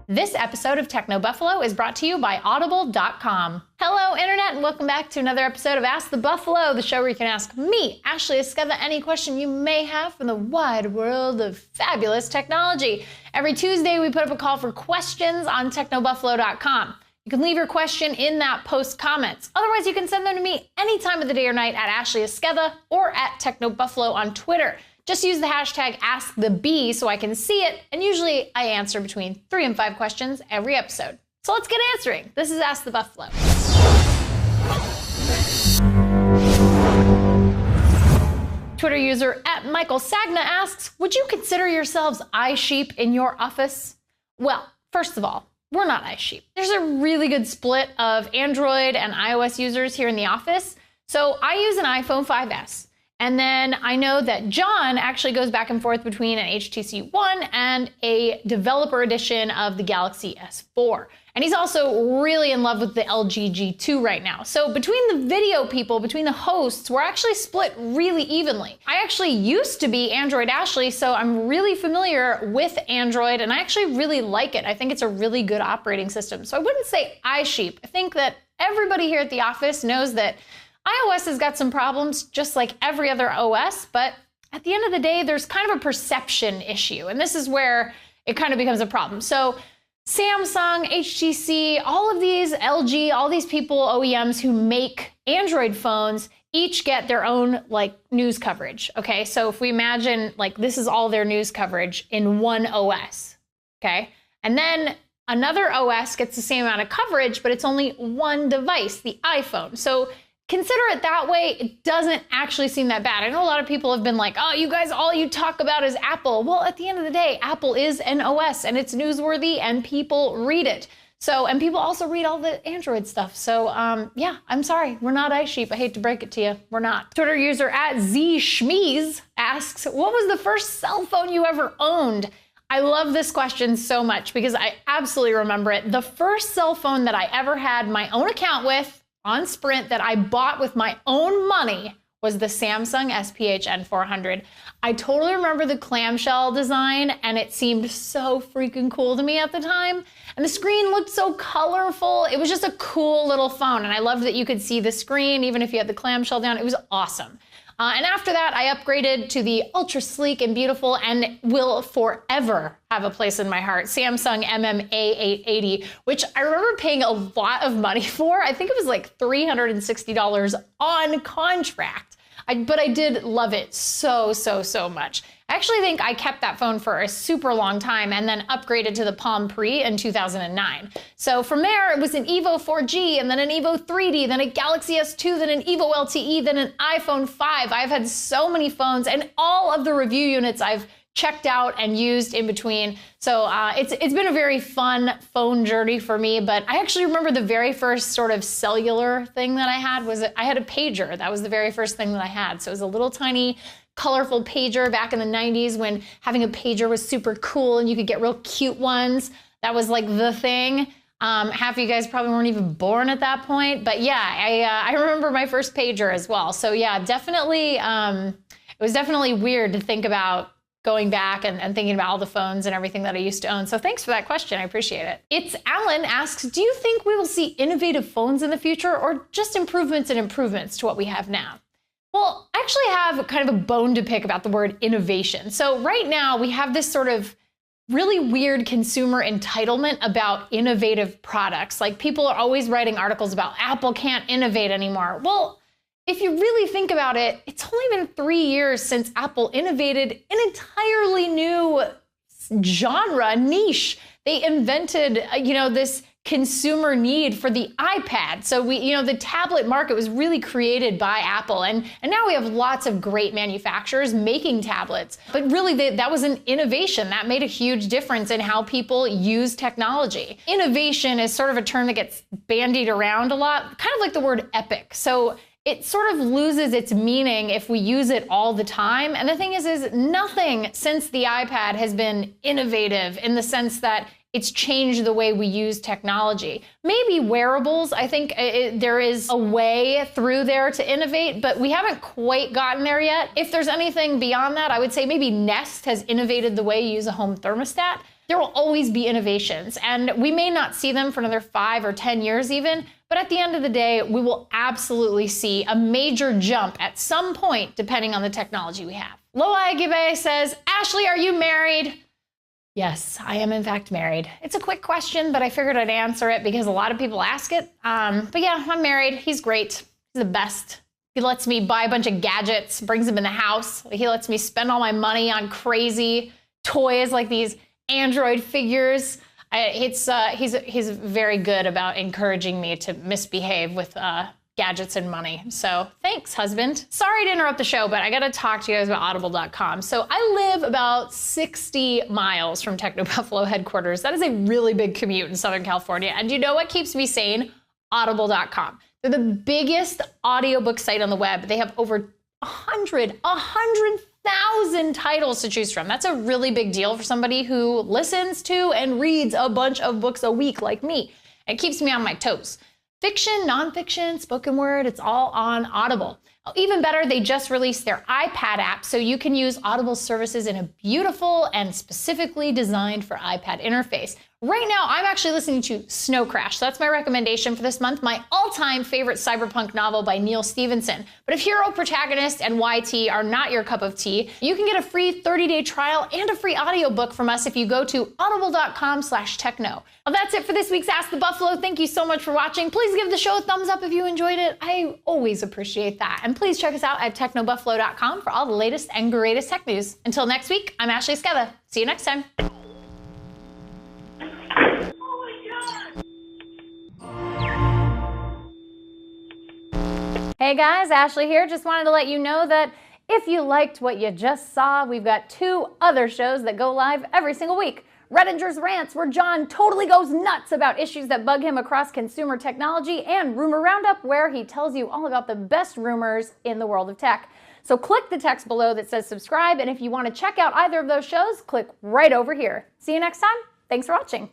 This episode of Techno Buffalo is brought to you by Audible.com. Hello, Internet, and welcome back to another episode of Ask the Buffalo, the show where you can ask me, Ashley Esqueda, any question you may have from the wide world of fabulous technology. Every Tuesday, we put up a call for questions on TechnoBuffalo.com. You can leave your question in that post comments. Otherwise, you can send them to me any time of the day or night at Ashley Esqueda or at TechnoBuffalo on Twitter. Just use the hashtag AskTheBee so I can see it, and usually I answer between 3 and 5 questions every episode. So let's get answering. This is Ask the Buffalo. Twitter user @MichaelSagna asks, would you consider yourselves iSheep in your office? Well, first of all, we're not iSheep. There's a really good split of Android and iOS users here in the office. So I use an iPhone 5S. And then I know that John actually goes back and forth between an HTC One and a developer edition of the Galaxy S4. And he's also really in love with the LG G2 right now. So between the video people, between the hosts, we're actually split really evenly. I actually used to be Android Ashley, so I'm really familiar with Android, and I actually really like it. I think it's a really good operating system. So I wouldn't say iSheep. I think that everybody here at the office knows that iOS has got some problems, just like every other OS, but at the end of the day, there's kind of a perception issue, and this is where it kind of becomes a problem. So Samsung, HTC, all of these, LG, all these people, OEMs who make Android phones, each get their own news coverage, okay? So if we imagine this is all their news coverage in one OS, okay? And then another OS gets the same amount of coverage, but it's only one device, the iPhone. So consider it that way. It doesn't actually seem that bad. I know a lot of people have been like, oh, you guys, all you talk about is Apple. Well, at the end of the day, Apple is an OS and it's newsworthy and people read it. So, and people also read all the Android stuff. So, yeah, I'm sorry. We're not iSheep. I hate to break it to you. We're not. Twitter user @ZSchmeez asks, what was the first cell phone you ever owned? I love this question so much because I absolutely remember it. The first cell phone that I ever had my own account with on Sprint that I bought with my own money was the Samsung SPH N400. I totally remember the clamshell design, and it seemed so freaking cool to me at the time. And the screen looked so colorful. It was just a cool little phone, and I loved that you could see the screen even if you had the clamshell down. It was awesome. And after that, I upgraded to the ultra sleek and beautiful and will forever have a place in my heart, Samsung MMA880, which I remember paying a lot of money for. I think it was like $360 on contract. But I did love it so, so, so much. I actually think I kept that phone for a super long time and then upgraded to the Palm Pre in 2009. So from there, it was an Evo 4G and then an Evo 3D, then a Galaxy S2, then an Evo LTE, then an iPhone 5. I've had so many phones, and all of the review units I've checked out and used in between. So it's been a very fun phone journey for me, but I actually remember the very first sort of cellular thing that I had was I had a pager. That was the very first thing that I had. So it was a little tiny colorful pager back in the 90s when having a pager was super cool and you could get real cute ones. That was like the thing. Half of you guys probably weren't even born at that point, but yeah, I remember my first pager as well. So yeah, definitely, it was definitely weird to think about going back and thinking about all the phones and everything that I used to own. So thanks for that question. I appreciate it. It's Alan asks, do you think we will see innovative phones in the future or just improvements and improvements to what we have now? Well, I actually have kind of a bone to pick about the word innovation. So right now we have this sort of really weird consumer entitlement about innovative products. Like people are always writing articles about Apple can't innovate anymore. Well, if you really think about it, it's only been 3 years since Apple innovated an entirely new genre, niche. They invented, this consumer need for the iPad. So the tablet market was really created by Apple. And now we have lots of great manufacturers making tablets. But really, that was an innovation. That made a huge difference in how people use technology. Innovation is sort of a term that gets bandied around a lot, kind of like the word epic. So it sort of loses its meaning if we use it all the time. And the thing is nothing since the iPad has been innovative in the sense that It's changed the way we use technology. Maybe wearables, I think there is a way through there to innovate, but we haven't quite gotten there yet. If there's anything beyond that, I would say maybe Nest has innovated the way you use a home thermostat. There will always be innovations, and we may not see them for another 5 or 10 years even, but at the end of the day, we will absolutely see a major jump at some point, depending on the technology we have. Loa Agibe says, Ashley, are you married? Yes, I am in fact married. It's a quick question, but I figured I'd answer it because a lot of people ask it. But yeah, I'm married. He's great. He's the best. He lets me buy a bunch of gadgets, brings them in the house. He lets me spend all my money on crazy toys like these Android figures. He's very good about encouraging me to misbehave with gadgets and money. So thanks, husband. Sorry to interrupt the show, but I gotta talk to you guys about audible.com. So I live about 60 miles from Techno Buffalo headquarters. That is a really big commute in Southern California. And you know what keeps me sane? Audible.com. They're the biggest audiobook site on the web. They have over 100,000 titles to choose from. That's a really big deal for somebody who listens to and reads a bunch of books a week like me. It keeps me on my toes. Fiction, nonfiction, spoken word, it's all on Audible. Oh, even better, they just released their iPad app, so you can use Audible services in a beautiful and specifically designed for iPad interface. Right now, I'm actually listening to Snow Crash. So that's my recommendation for this month, my all-time favorite cyberpunk novel by Neil Stephenson. But if hero protagonist and YT are not your cup of tea, you can get a free 30-day trial and a free audiobook from us if you go to audible.com/techno. Well, that's it for this week's Ask the Buffalo. Thank you so much for watching. Please give the show a thumbs up if you enjoyed it. I always appreciate that. And please check us out at technobuffalo.com for all the latest and greatest tech news. Until next week, I'm Ashley Esqueda. See you next time. Hey guys, Ashley here. Just wanted to let you know that if you liked what you just saw, we've got 2 other shows that go live every single week. Redinger's Rants, where John totally goes nuts about issues that bug him across consumer technology, and Rumor Roundup, where he tells you all about the best rumors in the world of tech. So click the text below that says subscribe, and if you want to check out either of those shows, click right over here. See you next time. Thanks for watching.